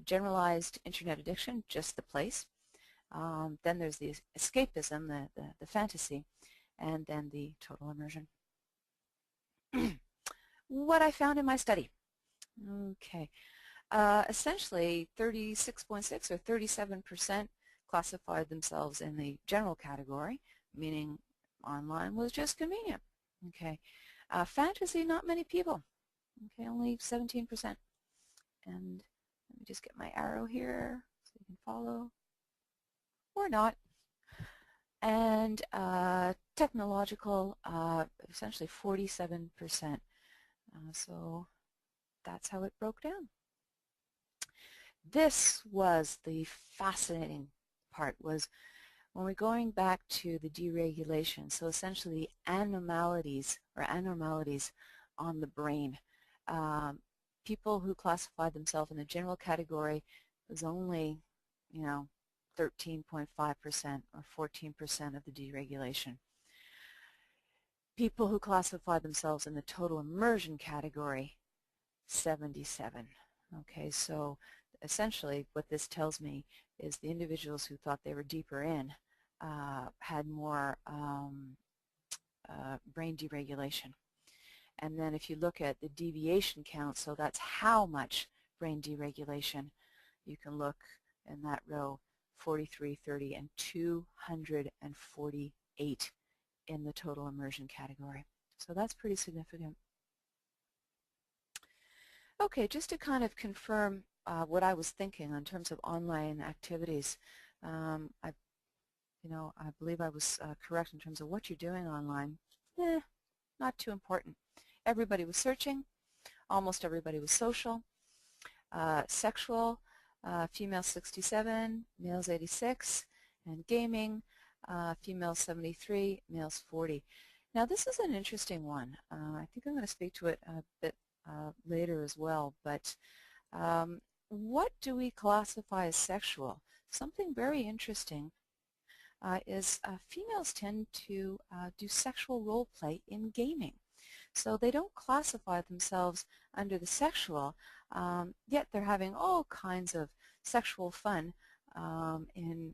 generalized internet addiction, just the place. Then there's the escapism, the fantasy, and then the total immersion. What I found in my study. Okay, essentially 36.6 or 37% classified themselves in the general category, meaning online was just convenient. Okay, fantasy, not many people. Okay, only 17%. And let me just get my arrow here so you can follow, or not. And technological, essentially 47%. So that's how it broke down. This was the fascinating part, was when we're going back to the deregulation. So essentially abnormalities on the brain. People who classified themselves in the general category was only, 13.5% or 14% of the deregulation. People who classified themselves in the total immersion category, 77. Okay, so essentially what this tells me is the individuals who thought they were deeper in had more brain deregulation. And then if you look at the deviation count, so that's how much brain deregulation, you can look in that row, 43, 30, and 248 in the total immersion category. So that's pretty significant. Okay, just to kind of confirm what I was thinking in terms of online activities, I believe I was correct in terms of what you're doing online. Not too important. Everybody was searching. Almost everybody was social. Sexual, females 67, males 86, and gaming, females 73, males 40. Now this is an interesting one. I think I'm going to speak to it a bit later as well, but what do we classify as sexual? Something very interesting is females tend to do sexual role play in gaming. So they don't classify themselves under the sexual, yet they're having all kinds of sexual fun in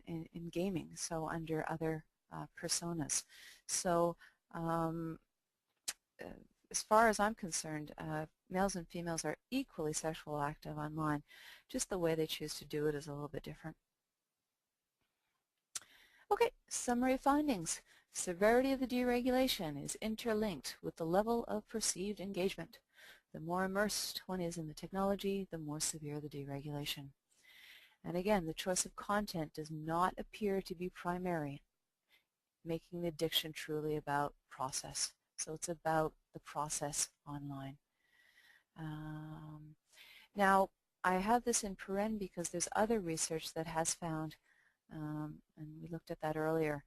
gaming, so under other personas. So as far as I'm concerned, males and females are equally sexual active online. Just the way they choose to do it is a little bit different. Okay, summary findings. Severity of the deregulation is interlinked with the level of perceived engagement. The more immersed one is in the technology, the more severe the deregulation. And again, the choice of content does not appear to be primary. making the addiction truly about process. So it's about the process online. Now, I have this in paren because there's other research that has found, and we looked at that earlier,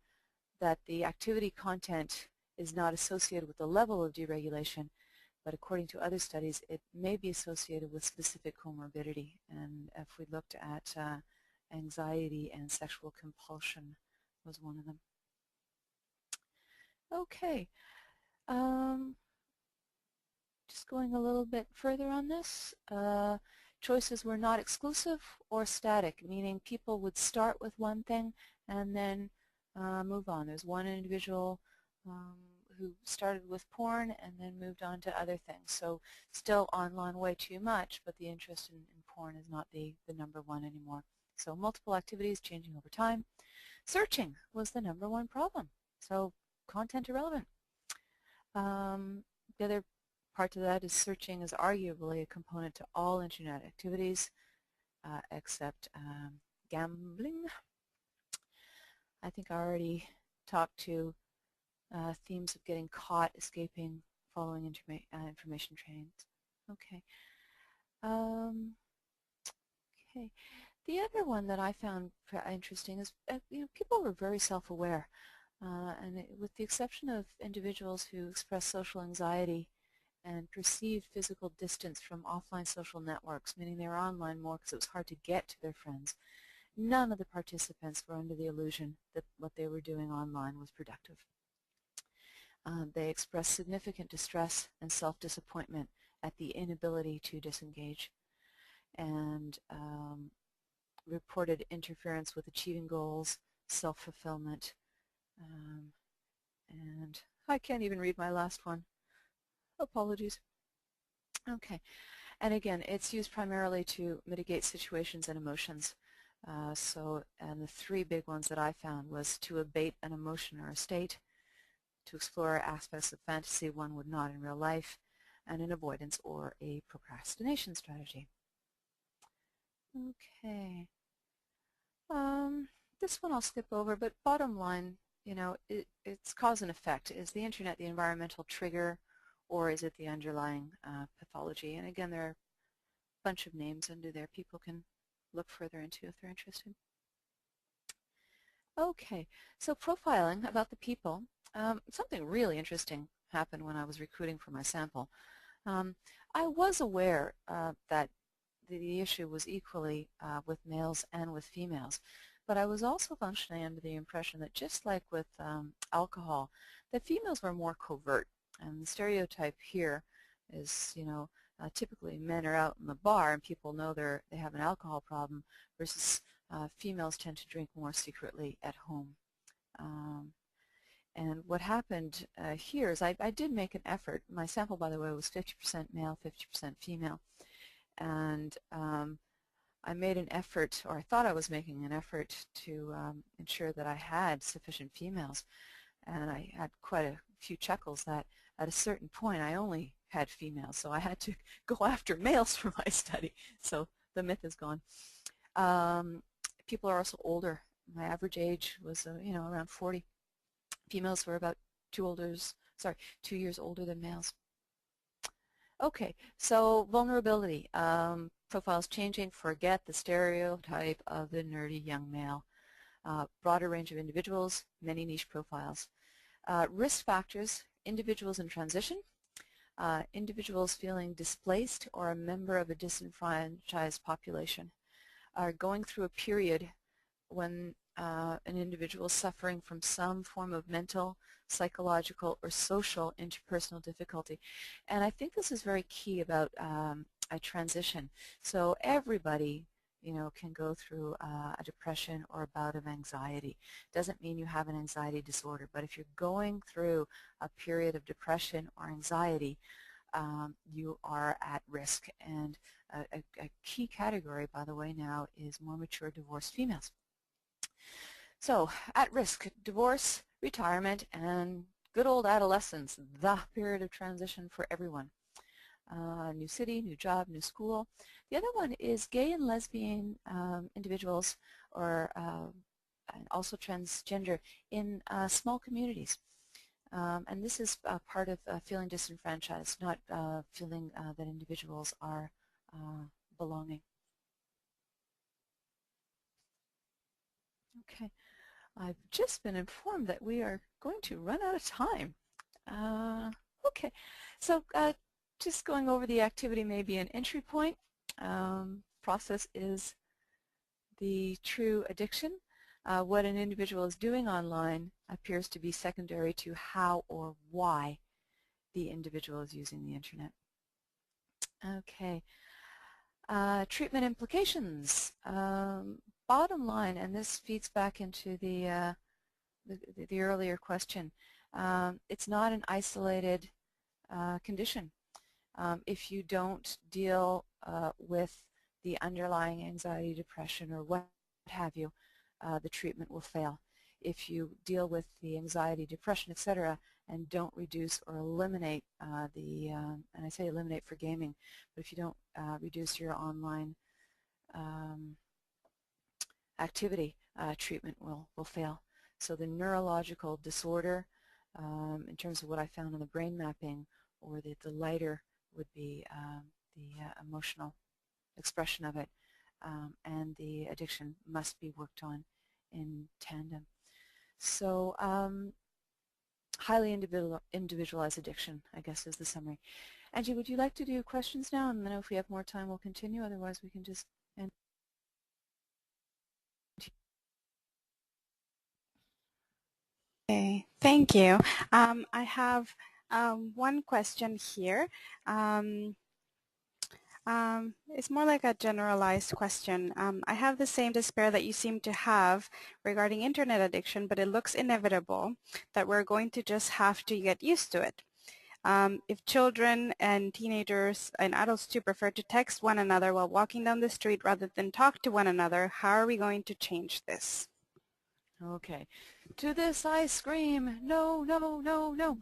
that the activity content is not associated with the level of deregulation, but according to other studies, it may be associated with specific comorbidity. And if we looked at anxiety and sexual compulsion was one of them. Okay. Just going a little bit further on this, choices were not exclusive or static, meaning people would start with one thing and then move on. There's one individual who started with porn and then moved on to other things. So still online way too much, but the interest in porn is not the number one anymore. So multiple activities changing over time. Searching was the number one problem. So content irrelevant. The other part of that is searching is arguably a component to all internet activities except gambling. I think I already talked to themes of getting caught, escaping, following information trains. Okay. Okay. The other one that I found interesting is people were very self-aware, with the exception of individuals who express social anxiety and perceived physical distance from offline social networks, meaning they were online more because it was hard to get to their friends. None of the participants were under the illusion that what they were doing online was productive. They expressed significant distress and self-disappointment at the inability to disengage, and reported interference with achieving goals, self-fulfillment, and I can't even read my last one. Apologies. Okay, and again, it's used primarily to mitigate situations and emotions. And the three big ones that I found was to abate an emotion or a state, to explore aspects of fantasy one would not in real life, and an avoidance or a procrastination strategy. Okay. This one I'll skip over, but bottom line, it's cause and effect. Is the internet the environmental trigger, or is it the underlying pathology? And again, there are a bunch of names under there people can look further into if they're interested. Okay, so profiling about the people. Something really interesting happened when I was recruiting for my sample. I was aware that the issue was equally with males and with females, but I was also functioning under the impression that just like with alcohol, that females were more covert. And the stereotype here is, typically men are out in the bar and people know they have an alcohol problem, versus females tend to drink more secretly at home. And what happened here is I did make an effort. My sample, by the way, was 50% male, 50% female. And I made an effort, or I thought I was making an effort, to ensure that I had sufficient females. And I had quite a few chuckles that at a certain point I only had females, so I had to go after males for my study. So the myth is gone. People are also older. My average age was around 40. Females were about 2 years older than males. Okay, so vulnerability. Profiles changing. Forget the stereotype of the nerdy young male. Broader range of individuals, many niche profiles. Risk factors, individuals in transition, individuals feeling displaced or a member of a disenfranchised population, are going through a period when an individual is suffering from some form of mental, psychological, or social interpersonal difficulty. And I think this is very key about a transition. So everybody can go through a depression or a bout of anxiety. Doesn't mean you have an anxiety disorder, but if you're going through a period of depression or anxiety, you are at risk. And a key category, by the way, now is more mature divorced females. So at risk, divorce, retirement, and good old adolescence, the period of transition for everyone. New city, new job, new school. The other one is gay and lesbian individuals, or and also transgender in small communities. And this is part of feeling disenfranchised, not feeling that individuals are belonging. Okay, I've just been informed that we are going to run out of time. Okay, so just going over the activity may be an entry point. Process is the true addiction. What an individual is doing online appears to be secondary to how or why the individual is using the internet. Okay. Treatment implications. Bottom line, and this feeds back into the earlier question, it's not an isolated condition. If you don't deal with the underlying anxiety, depression, or what have you, the treatment will fail. If you deal with the anxiety, depression, etc., and don't reduce or eliminate and I say eliminate for gaming, but if you don't reduce your online activity, treatment will fail. So the neurological disorder, in terms of what I found in the brain mapping, or the lighter would be the emotional expression of it, and the addiction must be worked on in tandem. So highly individualized addiction, I guess, is the summary. Angie, would you like to do questions now? And then if we have more time, we'll continue. Otherwise, we can just end. Okay, thank you. I have one question here. It's more like a generalized question. I have the same despair that you seem to have regarding internet addiction, but it looks inevitable that we're going to just have to get used to it. If children and teenagers and adults too prefer to text one another while walking down the street rather than talk to one another, how are we going to change this? Okay. To this I scream, no, no, no, no.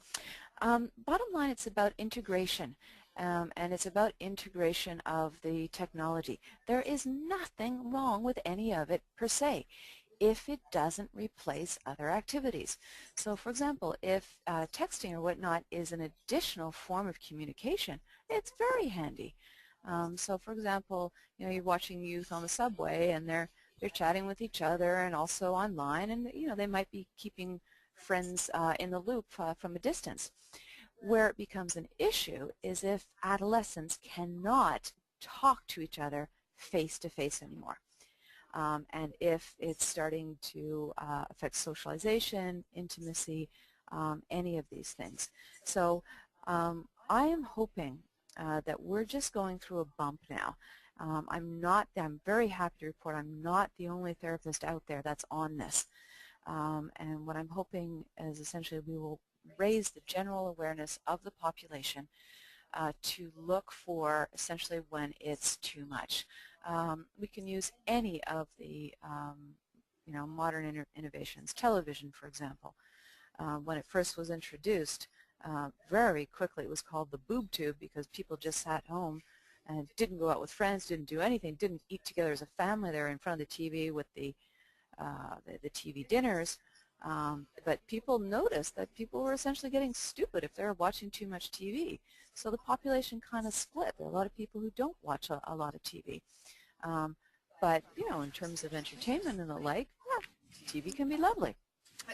Bottom line, it's about integration, and it's about integration of the technology. There is nothing wrong with any of it per se if it doesn't replace other activities. So for example, if texting or whatnot is an additional form of communication, it's very handy. So for example, you're watching youth on the subway and they're chatting with each other and also online, and they might be keeping friends in the loop from a distance. Where it becomes an issue is if adolescents cannot talk to each other face-to-face anymore. And if it's starting to affect socialization, intimacy, any of these things. So I am hoping that we're just going through a bump now. I'm very happy to report I'm not the only therapist out there that's on this. And what I'm hoping is essentially we will raise the general awareness of the population to look for essentially when it's too much. We can use any of the modern innovations. Television, for example. When it first was introduced, very quickly it was called the boob tube because people just sat home and didn't go out with friends, didn't do anything, didn't eat together as a family. They were in front of the TV with the TV dinners. But people noticed that people were essentially getting stupid if they were watching too much TV. So the population kind of split. There are a lot of people who don't watch a lot of TV. But, in terms of entertainment and the like, yeah, TV can be lovely,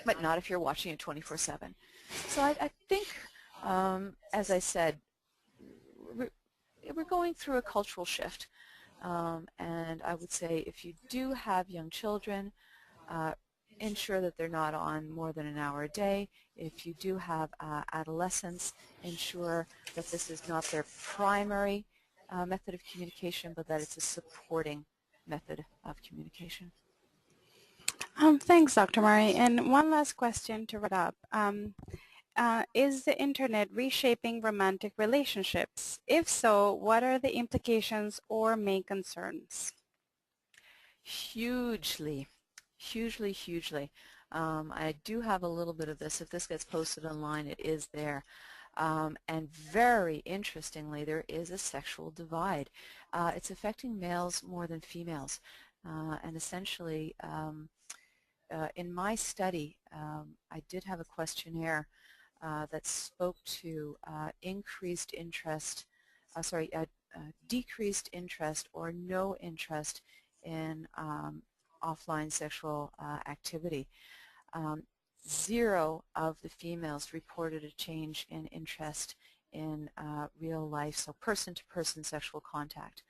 but not if you're watching it 24/7. So I think, as I said, we're going through a cultural shift. And I would say if you do have young children, ensure that they're not on more than an hour a day. If you do have adolescents, ensure that this is not their primary method of communication, but that it's a supporting method of communication. Thanks, Dr. Murray. And one last question to wrap up. Is the internet reshaping romantic relationships? If so, what are the implications or main concerns? Hugely, hugely, hugely. I do have a little bit of this. If this gets posted online, it is there. And very interestingly, there is a sexual divide. It's affecting males more than females. And essentially, in my study, I did have a questionnaire that spoke to increased interest, decreased interest or no interest in offline sexual activity. 0 of the females reported a change in interest in real life, so person-to-person sexual contact.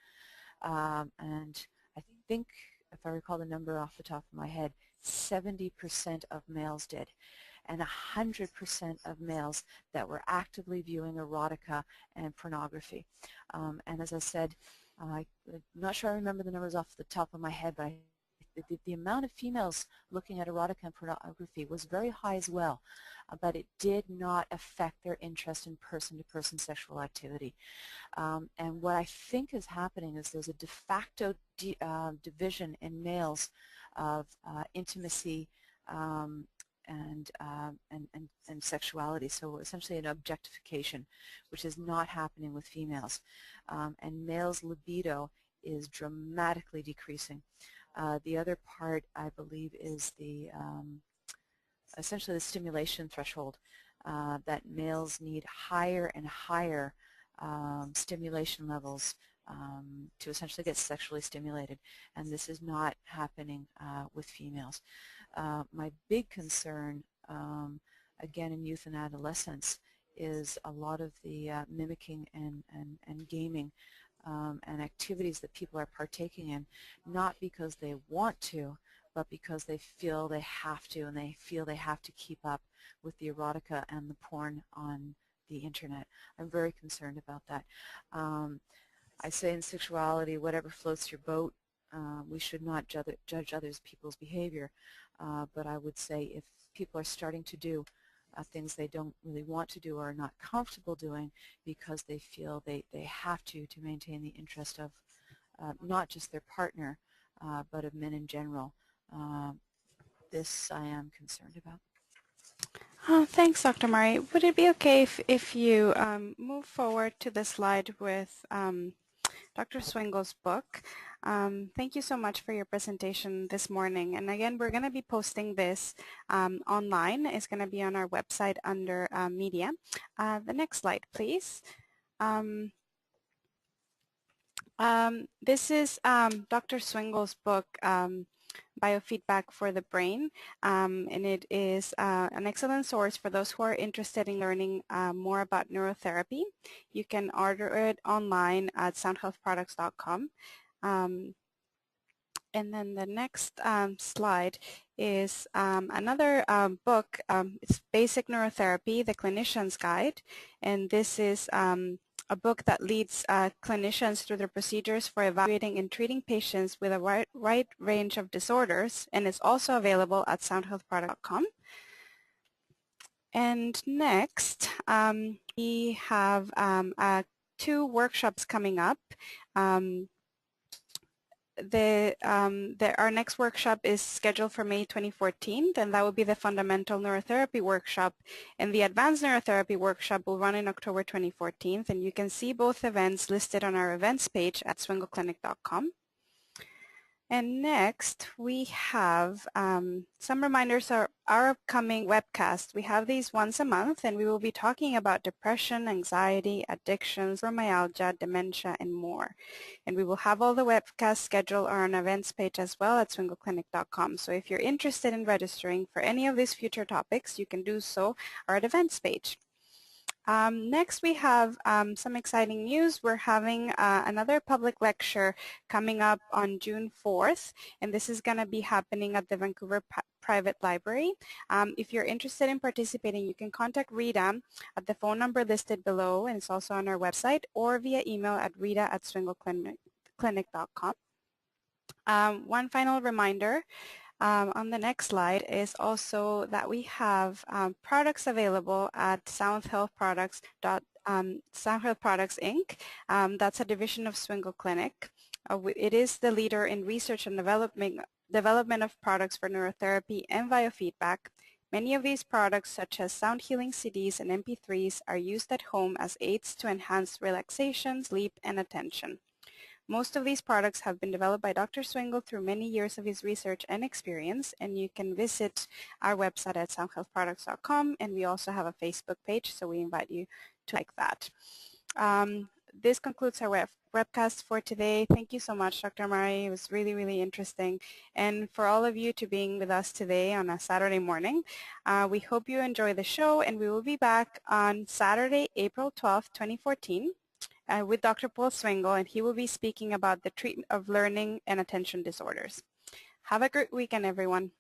And I think, if I recall the number off the top of my head, 70% of males did, and 100% of males that were actively viewing erotica and pornography. And as I said, I'm not sure I remember the numbers off the top of my head, but the amount of females looking at erotica and pornography was very high as well, but it did not affect their interest in person-to-person sexual activity. And what I think is happening is there's a de facto division in males of intimacy and sexuality, so essentially an objectification, which is not happening with females. And males' libido is dramatically decreasing. The other part, I believe, is the essentially the stimulation threshold, that males need higher and higher stimulation levels to essentially get sexually stimulated, and this is not happening with females. My big concern, again in youth and adolescence, is a lot of the mimicking and gaming and activities that people are partaking in, not because they want to, but because they feel they have to, and they feel they have to keep up with the erotica and the porn on the internet. I'm very concerned about that. I say in sexuality, whatever floats your boat, we should not judge others people's behavior, but I would say if people are starting to do things they don't really want to do or are not comfortable doing because they feel they have to maintain the interest of not just their partner, but of men in general. This I am concerned about. Thanks, Dr. Murray. Would it be okay if you move forward to the slide with Dr. Swingle's book? Thank you so much for your presentation this morning. And again, we're going to be posting this online. It's going to be on our website under media. The next slide, please. This is Dr. Swingle's book, Biofeedback for the Brain, and it is an excellent source for those who are interested in learning more about neurotherapy. You can order it online at soundhealthproducts.com. And then the next slide is another book. It's Basic Neurotherapy, The Clinician's Guide, and this is a book that leads clinicians through their procedures for evaluating and treating patients with a wide range of disorders, and it's also available at soundhealthproduct.com. And next, we have 2 workshops coming up. Our next workshop is scheduled for May 2014, and that will be the Fundamental Neurotherapy Workshop, and the Advanced Neurotherapy Workshop will run in October 2014, and you can see both events listed on our events page at swingleclinic.com. And next, we have some reminders of our upcoming webcasts. We have these once a month, and we will be talking about depression, anxiety, addictions, fibromyalgia, dementia, and more. And we will have all the webcasts scheduled on our events page as well at swingleclinic.com. So if you're interested in registering for any of these future topics, you can do so on our events page. Next, we have some exciting news. We're having another public lecture coming up on June 4th, and this is going to be happening at the Vancouver Private Library. If you're interested in participating, you can contact Rita at the phone number listed below, and it's also on our website, or via email at rita@swingleclinic.com. One final reminder on the next slide is also that we have products available at Sound Health Products, Sound Health Products Inc. That's a division of Swingle Clinic. It is the leader in research and development of products for neurotherapy and biofeedback. Many of these products, such as sound healing CDs and MP3s, are used at home as aids to enhance relaxation, sleep, and attention. Most of these products have been developed by Dr. Swingle through many years of his research and experience, and you can visit our website at soundhealthproducts.com, and we also have a Facebook page, so we invite you to like that. This concludes our webcast for today. Thank you so much, Dr. Mari. It was really, really interesting. And for all of you to being with us today on a Saturday morning, we hope you enjoy the show, and we will be back on Saturday, April 12th, 2014, with Dr. Paul Swingle, and he will be speaking about the treatment of learning and attention disorders. Have a great weekend, everyone.